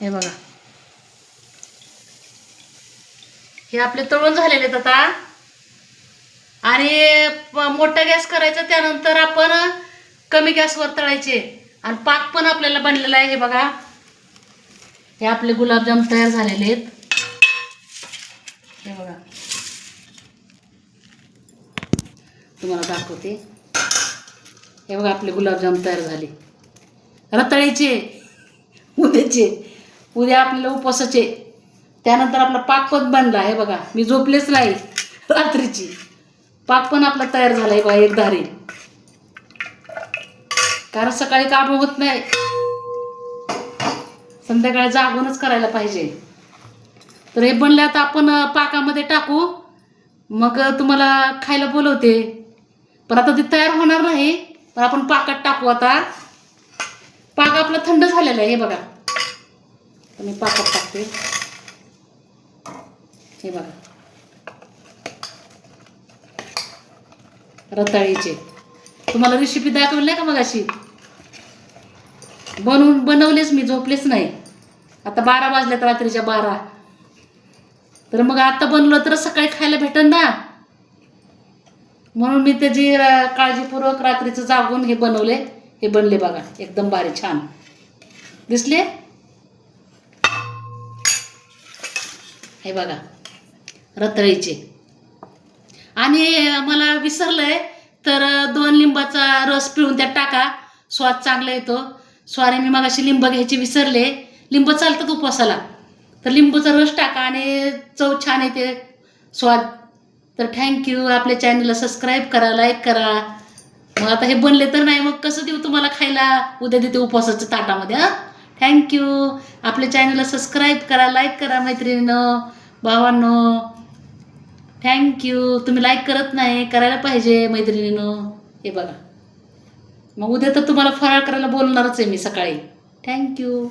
हे बघा, हे आपले तळून झालेले आहेत आता. आणि मोठा गॅस करायचा, त्यानंतर आपण कमी गॅसवर तळायचे. आणि पाक पण आपल्याला बनलेला आहे. हे बघा, हे आपले गुलाबजाम तयार झालेले आहेत. हे बघा, तुम्हाला दाखवते. हे बघा, आपले गुलाबजाम तयार झाले. रताळीचे उद्याचे, उद्या आपल्याला उपवासाचे. त्यानंतर आपला पाक पण बनला. हे बघा, मी झोपलेच नाही रात्रीची. पाक पण आपला तयार झाला आहे बघा, एक धारी. कारण सकाळी काम होत नाही, संध्याकाळी जागूनच करायला पाहिजे. तर हे बनले, आता आपण पाकामध्ये टाकू, मग तुम्हाला खायला बोलवते. पण आता ते तयार होणार नाही, पण आपण पाकात टाकू. आता पाक आपला थंड झालेला आहे. हे बघा, मी पाकात टाकते. हे बघा, रताळीचे तुम्हाला रेसिपी दाखवली नाही का मगाशी, बनवलेच मी, झोपलेच नाही. आता 12 वाजल्यात, रात्रीच्या 12. तर मग आता बनलं तर सकाळी खायला भेटेल ना, म्हणून मी त्याची काळजीपूर्वक रात्रीचं जागून हे बनवले. हे बनले बघा, एकदम भारी छान दिसले. हे बघा, रताळीचे. आणि मला विसरलंय, तर 2 लिंबाचा रस पिळून त्यात टाका, स्वाद चांगला येतो. सॉरी, मी मगाशी लिंब घ्यायचे विसरले. लिंब चालतात उपवासाला, तर लिंबूचा रस टाका आणि चव छान येते, स्वाद. तर थँक्यू. आपल्या चॅनलला सबस्क्राईब करा, लाईक करा. मग आता हे बनले तर नाही, मग कसं देऊ तुम्हाला खायला? उद्या देते उपवासाच्या ताटामध्ये. हां, थँक्यू. आपल्या चॅनलला सबस्क्राईब करा, लाईक करा मैत्रिणींनो, भावांनो. थँक्यू. तुम्ही लाईक करत नाही, करायला पाहिजे मैत्रिणींनो. हे बघा, मग उद्या तर तुम्हाला फराळ करायला बोलणारच आहे मी सकाळी. थँक्यू.